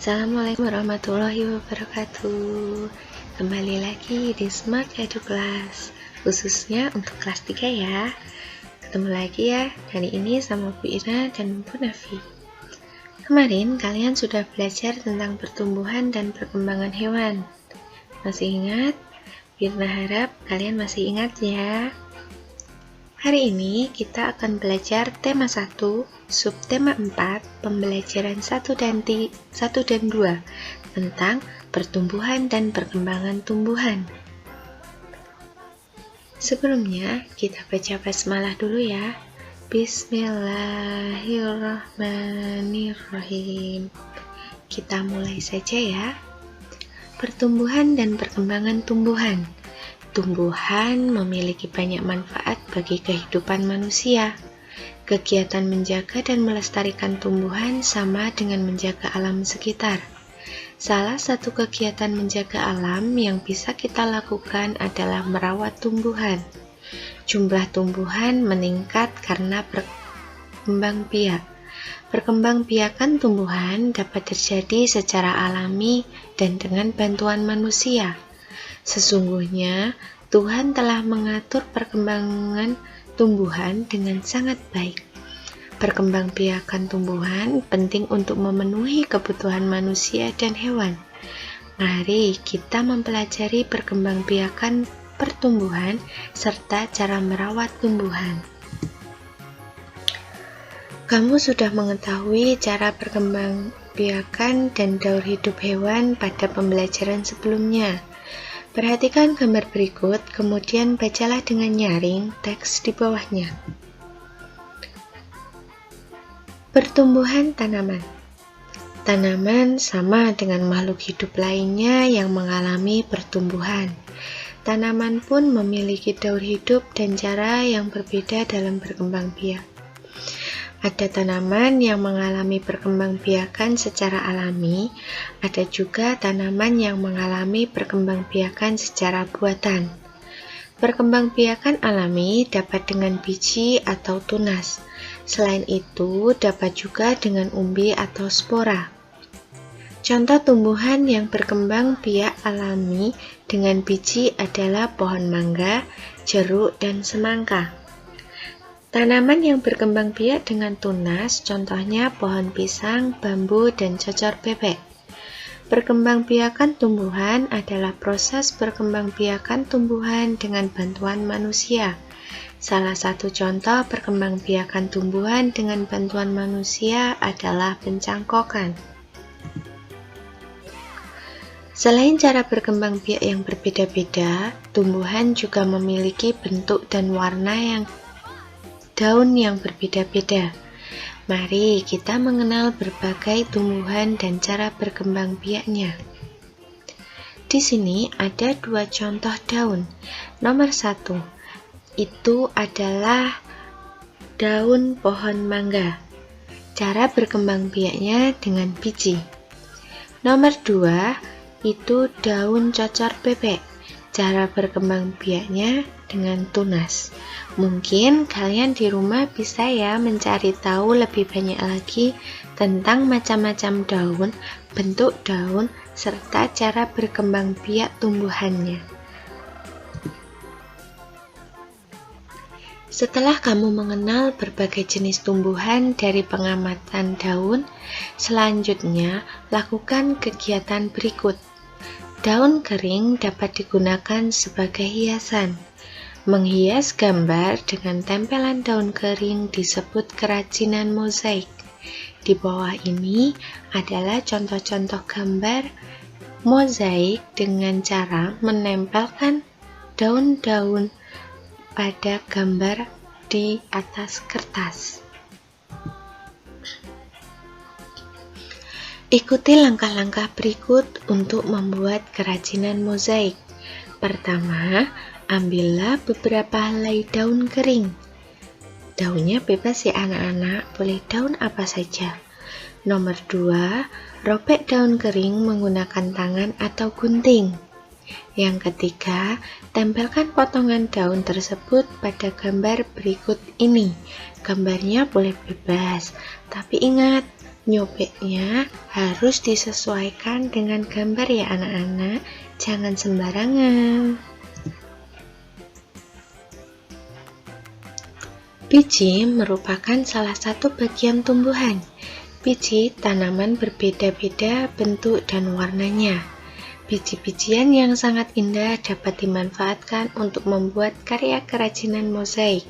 Assalamualaikum warahmatullahi wabarakatuh. Kembali lagi di Smart Edu Class, khususnya untuk kelas 3 ya. Ketemu lagi ya, hari ini sama Bu Ira dan Bu Nafi. Kemarin kalian sudah belajar tentang pertumbuhan dan perkembangan hewan. Masih ingat? Irna harap kalian masih ingat ya. Hari ini kita akan belajar tema 1, subtema 4, pembelajaran 1 dan 2 tentang pertumbuhan dan perkembangan tumbuhan. Sebelumnya, kita baca basmalah dulu ya. Bismillahirrahmanirrahim. Kita mulai saja ya. Pertumbuhan dan perkembangan tumbuhan. Tumbuhan memiliki banyak manfaat bagi kehidupan manusia. Kegiatan menjaga dan melestarikan tumbuhan sama dengan menjaga alam sekitar. Salah satu kegiatan menjaga alam yang bisa kita lakukan adalah merawat tumbuhan. Jumlah tumbuhan meningkat karena berkembangbiak. Perkembangbiakan tumbuhan dapat terjadi secara alami dan dengan bantuan manusia. Sesungguhnya, Tuhan telah mengatur perkembangan tumbuhan dengan sangat baik. Perkembangbiakan tumbuhan penting untuk memenuhi kebutuhan manusia dan hewan. Mari kita mempelajari perkembangbiakan pertumbuhan serta cara merawat tumbuhan. Kamu sudah mengetahui cara perkembangbiakan dan daur hidup hewan pada pembelajaran sebelumnya. Perhatikan gambar berikut, kemudian bacalah dengan nyaring teks di bawahnya. Pertumbuhan tanaman. Tanaman sama dengan makhluk hidup lainnya yang mengalami pertumbuhan. Tanaman pun memiliki daur hidup dan cara yang berbeda dalam berkembang biak. Ada tanaman yang mengalami perkembangbiakan secara alami, ada juga tanaman yang mengalami perkembangbiakan secara buatan. Perkembangbiakan alami dapat dengan biji atau tunas. Selain itu, dapat juga dengan umbi atau spora. Contoh tumbuhan yang berkembang biak alami dengan biji adalah pohon mangga, jeruk, dan semangka. Tanaman yang berkembang biak dengan tunas, contohnya pohon pisang, bambu, dan cocor bebek. Perkembangbiakan tumbuhan adalah proses perkembangbiakan tumbuhan dengan bantuan manusia. Salah satu contoh perkembangbiakan tumbuhan dengan bantuan manusia adalah pencangkokan. Selain cara berkembang biak yang berbeda-beda, tumbuhan juga memiliki bentuk dan warna daun yang berbeda-beda. Mari kita mengenal berbagai tumbuhan dan cara berkembang biaknya. Di sini ada 2 contoh daun. Nomor 1, itu adalah daun pohon mangga. Cara berkembang biaknya dengan biji. Nomor 2, itu daun cocor bebek. Cara berkembang biaknya dengan tunas. Mungkin kalian di rumah bisa ya mencari tahu lebih banyak lagi tentang macam-macam daun, bentuk daun, serta cara berkembang biak tumbuhannya. Setelah kamu mengenal berbagai jenis tumbuhan dari pengamatan daun, selanjutnya lakukan kegiatan berikut. Daun kering dapat digunakan sebagai hiasan. Menghias gambar dengan tempelan daun kering disebut kerajinan mozaik. Di bawah ini adalah contoh-contoh gambar mozaik dengan cara menempelkan daun-daun pada gambar di atas kertas. Ikuti langkah-langkah berikut untuk membuat kerajinan mozaik. Pertama, ambillah beberapa helai daun kering. Daunnya bebas ya anak-anak, boleh daun apa saja. Nomor 2, robek daun kering menggunakan tangan atau gunting. Yang ketiga, tempelkan potongan daun tersebut pada gambar berikut ini. Gambarnya boleh bebas, tapi ingat, Nyobeknya harus disesuaikan dengan gambar ya anak-anak, jangan sembarangan. Biji merupakan salah satu bagian tumbuhan. Biji tanaman berbeda-beda bentuk dan warnanya. Biji-bijian yang sangat indah dapat dimanfaatkan untuk membuat karya kerajinan mozaik.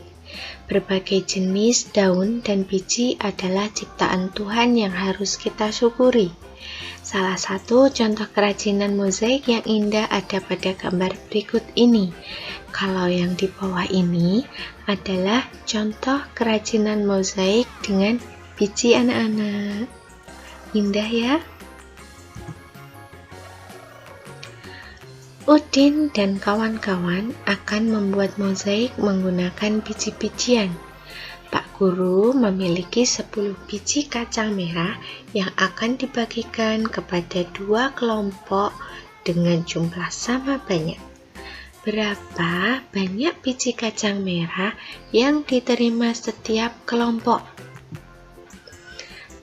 Berbagai jenis daun dan biji adalah ciptaan Tuhan yang harus kita syukuri. Salah satu contoh kerajinan mozaik yang indah ada pada gambar berikut ini. Kalau yang di bawah ini adalah contoh kerajinan mozaik dengan biji anak-anak. Indah ya? Udin dan kawan-kawan akan membuat mozaik menggunakan biji-bijian. Pak Guru memiliki 10 biji kacang merah yang akan dibagikan kepada 2 kelompok dengan jumlah sama banyak. Berapa banyak biji kacang merah yang diterima setiap kelompok?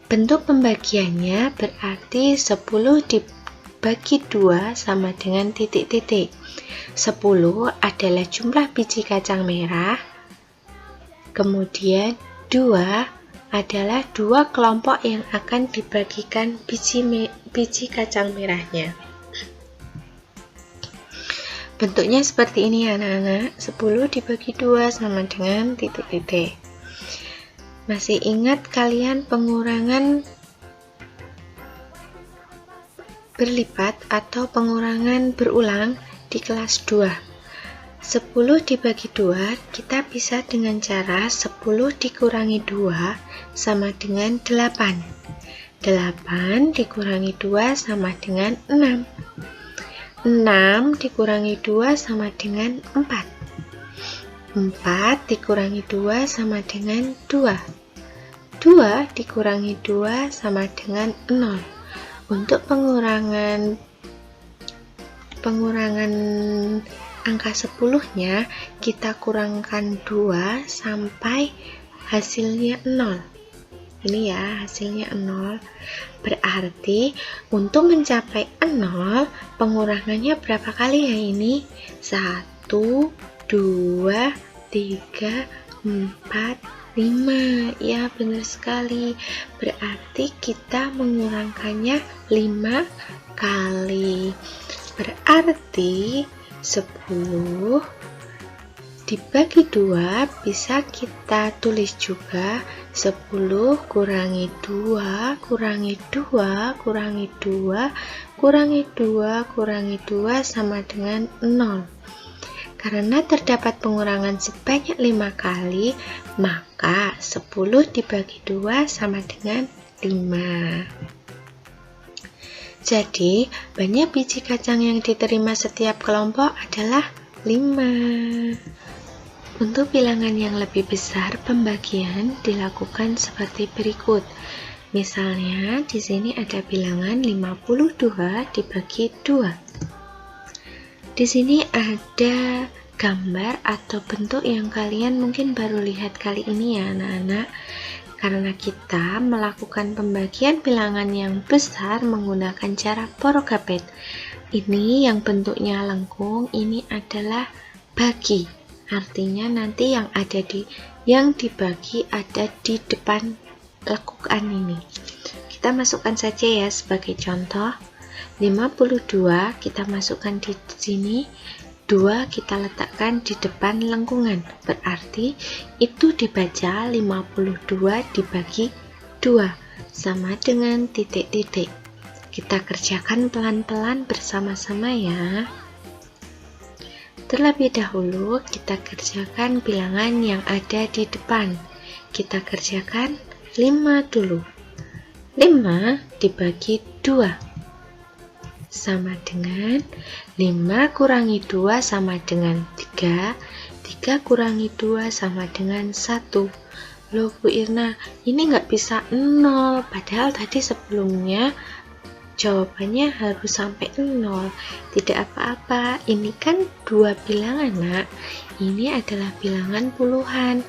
Bentuk pembagiannya berarti 10 dibagi 2 sama dengan titik-titik. 10 adalah jumlah biji kacang merah, kemudian 2 adalah 2 kelompok yang akan dibagikan biji kacang merahnya. Bentuknya seperti ini anak-anak, 10 dibagi 2 sama dengan titik-titik. Masih ingat kalian pengurangan berlipat atau pengurangan berulang di kelas 2? 10 dibagi 2 kita bisa dengan cara 10 dikurangi 2 sama dengan 8. 8 dikurangi 2 sama dengan 6. 6 dikurangi 2 sama dengan 4. 4 dikurangi 2 sama dengan 2. 2 dikurangi 2 sama dengan 0. Untuk pengurangan angka 10-nya kita kurangkan 2 sampai hasilnya 0. Ini ya, hasilnya 0. Berarti untuk mencapai 0, pengurangannya berapa kali ya ini? 1, 2, 3, 4, 5. Ya, benar sekali. Berarti kita mengurangkannya 5 kali. Berarti 10 dibagi 2 bisa kita tulis juga 10 kurangi 2 kurangi 2 kurangi 2 kurangi 2 kurangi 2 sama dengan 0. Karena terdapat pengurangan sebanyak 5 kali, maka 10 dibagi 2 sama dengan 5. Jadi, banyak biji kacang yang diterima setiap kelompok adalah 5. Untuk bilangan yang lebih besar, pembagian dilakukan seperti berikut. Misalnya, di sini ada bilangan 52 dibagi 2. Di sini ada gambar atau bentuk yang kalian mungkin baru lihat kali ini ya anak-anak. Karena kita melakukan pembagian bilangan yang besar menggunakan cara porogapet. Ini yang bentuknya lengkung, ini adalah bagi. Artinya nanti yang dibagi ada di depan lekukan ini. Kita masukkan saja ya sebagai contoh. 52 kita masukkan di sini, 2 kita letakkan di depan lengkungan. Berarti itu dibaca 52 dibagi 2 sama dengan titik-titik. Kita kerjakan pelan-pelan bersama-sama ya. Terlebih dahulu kita kerjakan bilangan yang ada di depan. Kita kerjakan 5 dulu. 5 dibagi 2 sama dengan 5 kurangi 2 sama dengan 3. 3 kurangi 2 sama dengan 1. Loh Bu Irna, ini nggak bisa 0, padahal tadi sebelumnya jawabannya harus sampai 0. Tidak apa-apa, ini kan 2 bilangan nak. Ini adalah bilangan puluhan.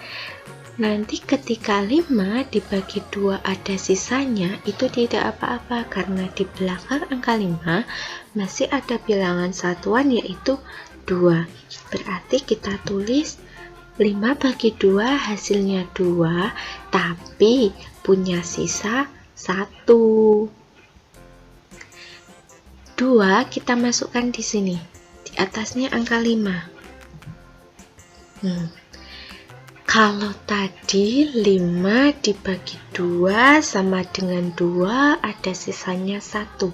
Nanti ketika 5 dibagi 2 ada sisanya, itu tidak apa-apa karena di belakang angka 5 masih ada bilangan satuan yaitu 2. Berarti kita tulis 5 bagi 2 hasilnya 2, tapi punya sisa 1. 2 kita masukkan di sini. Di atasnya angka 5. Kalau tadi 5 dibagi 2 sama dengan 2 ada sisanya 1.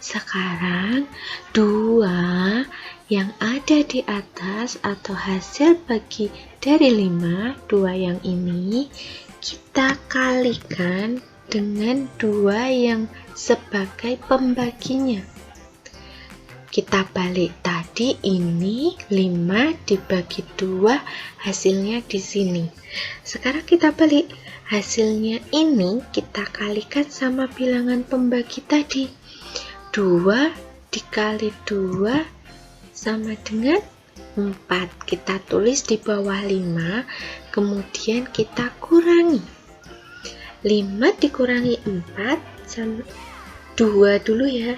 Sekarang 2 yang ada di atas atau hasil bagi dari 5, 2 yang ini kita kalikan dengan 2 yang sebagai pembaginya. Kita balik, tadi ini 5 dibagi 2 hasilnya di sini. Sekarang kita balik, hasilnya ini kita kalikan sama bilangan pembagi tadi. 2 dikali 2 sama dengan 4. Kita tulis di bawah 5, kemudian kita kurangi. 5 dikurangi 4 sama 2 dulu ya.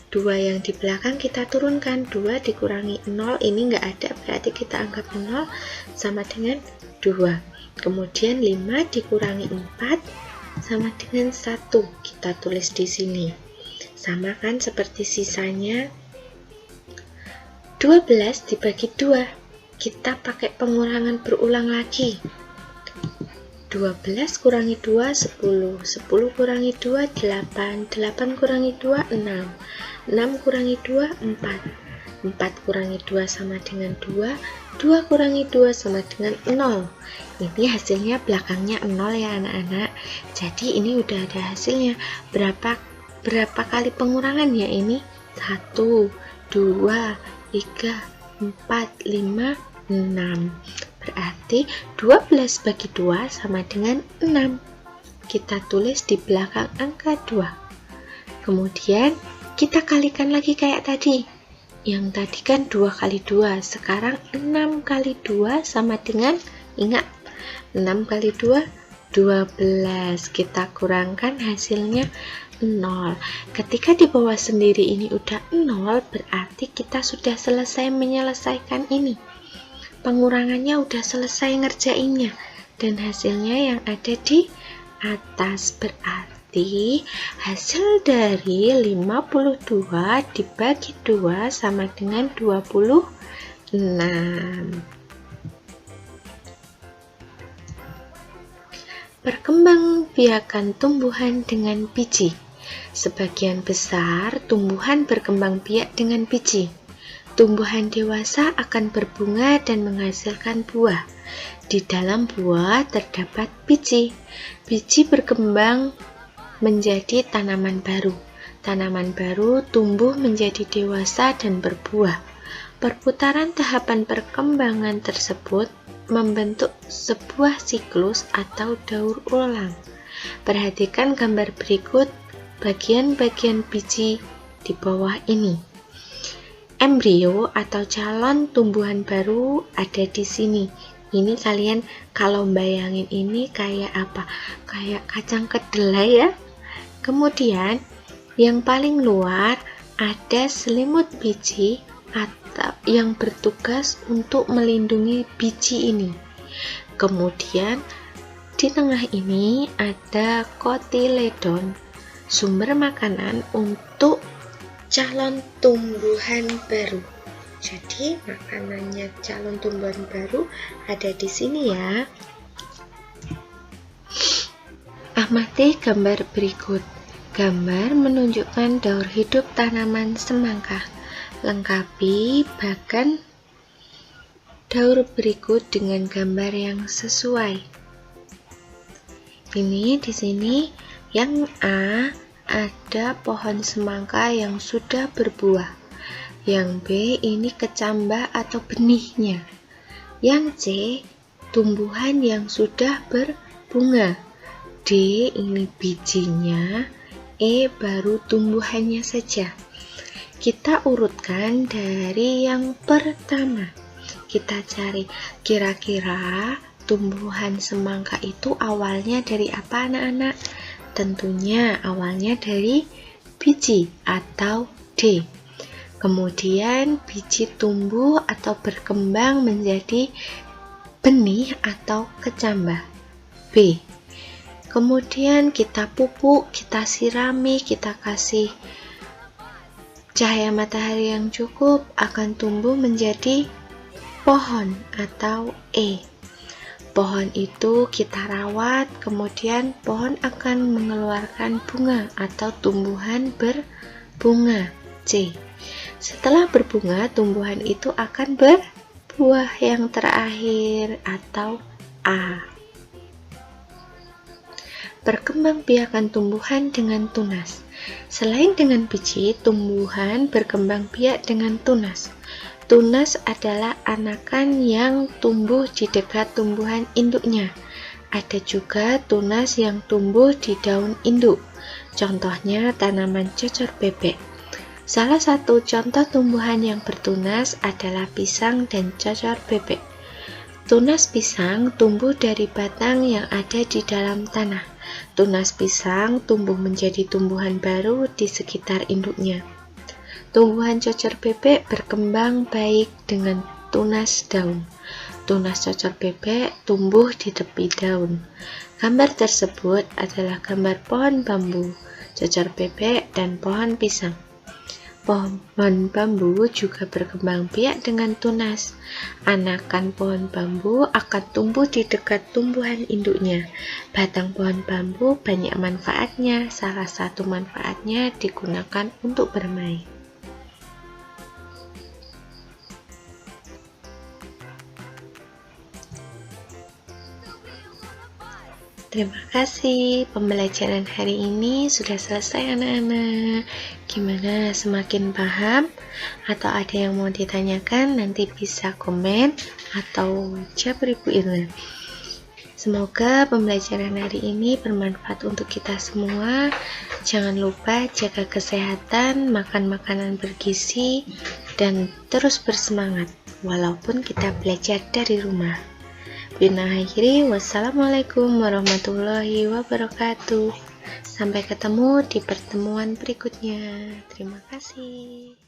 2 yang di belakang kita turunkan, 2 dikurangi 0 ini enggak ada, berarti kita anggap 0 sama dengan 2. Kemudian 5 dikurangi 4 sama dengan 1, kita tulis di sini. Sama kan seperti sisanya. 12 dibagi 2, kita pakai pengurangan berulang lagi. 12 kurangi 2, 10. 10 kurangi 2, 8. 8 kurangi 2, 6. 6 kurangi 2, 4. 4 kurangi 2 sama dengan 2. 2 kurangi 2 sama dengan 0. Ini hasilnya belakangnya 0 ya anak-anak. Jadi ini udah ada hasilnya. Berapa kali pengurangan ya ini? 1, 2, 3, 4, 5, 6. Berarti 12 bagi 2 sama dengan 6. Kita tulis di belakang angka 2. Kemudian kita kalikan lagi kayak tadi. Yang tadi kan 2 kali 2. Sekarang 6 kali 2 sama dengan, ingat, 6 kali 2, 12. Kita kurangkan hasilnya 0. Ketika di bawah sendiri ini udah 0, berarti kita sudah selesai menyelesaikan ini. Pengurangannya udah selesai ngerjainnya. Dan hasilnya yang ada di atas, berarti hasil dari 52 dibagi 2 sama dengan 26. Perkembangbiakan tumbuhan dengan biji. Sebagian besar tumbuhan berkembang biak dengan biji. Tumbuhan dewasa akan berbunga dan menghasilkan buah. Di dalam buah terdapat biji. Biji berkembang menjadi tanaman baru. Tanaman baru tumbuh menjadi dewasa dan berbuah. Perputaran tahapan perkembangan tersebut membentuk sebuah siklus atau daur ulang. Perhatikan gambar berikut bagian-bagian biji di bawah ini. Embrio atau calon tumbuhan baru ada di sini. Ini kalian kalau bayangin ini kayak apa? Kayak kacang kedelai ya. Kemudian yang paling luar ada selimut biji atau yang bertugas untuk melindungi biji ini. Kemudian di tengah ini ada kotiledon, sumber makanan untuk calon tumbuhan baru. Jadi makanannya calon tumbuhan baru ada di sini ya. Amati gambar berikut. Gambar menunjukkan daur hidup tanaman semangka. Lengkapi bagan daur berikut dengan gambar yang sesuai. Ini di sini yang A ada pohon semangka yang sudah berbuah. Yang B ini kecambah atau benihnya. Yang C tumbuhan yang sudah berbunga. D ini bijinya. E baru tumbuhannya saja. Kita urutkan dari yang pertama. Kita cari kira-kira tumbuhan semangka itu awalnya dari apa anak-anak? Tentunya awalnya dari biji atau D. Kemudian biji tumbuh atau berkembang menjadi benih atau kecambah, B. Kemudian kita pupuk, kita sirami, kita kasih cahaya matahari yang cukup, akan tumbuh menjadi pohon atau E. Pohon itu kita rawat, kemudian pohon akan mengeluarkan bunga atau tumbuhan berbunga, C. Setelah berbunga, tumbuhan itu akan berbuah yang terakhir atau A. Perkembangbiakan tumbuhan dengan tunas. Selain dengan biji, tumbuhan berkembang biak dengan tunas. Tunas adalah anakan yang tumbuh di dekat tumbuhan induknya. Ada juga tunas yang tumbuh di daun induk. Contohnya tanaman cocor bebek. Salah satu contoh tumbuhan yang bertunas adalah pisang dan cocor bebek. Tunas pisang tumbuh dari batang yang ada di dalam tanah. Tunas pisang tumbuh menjadi tumbuhan baru di sekitar induknya. Tumbuhan cocor bebek berkembang baik dengan tunas daun. Tunas cocor bebek tumbuh di tepi daun. Gambar tersebut adalah gambar pohon bambu, cocor bebek, dan pohon pisang. Pohon bambu juga berkembang biak dengan tunas. Anakan pohon bambu akan tumbuh di dekat tumbuhan induknya. Batang pohon bambu banyak manfaatnya. Salah satu manfaatnya digunakan untuk bermain. Terima kasih, pembelajaran hari ini sudah selesai anak-anak. Gimana, semakin paham? Atau ada yang mau ditanyakan? Nanti bisa komen atau chat Ibu Irna. Semoga pembelajaran hari ini bermanfaat untuk kita semua. Jangan lupa jaga kesehatan, makan makanan bergizi, dan terus bersemangat walaupun kita belajar dari rumah. Wassalamualaikum warahmatullahi wabarakatuh. Sampai ketemu di pertemuan berikutnya. Terima kasih.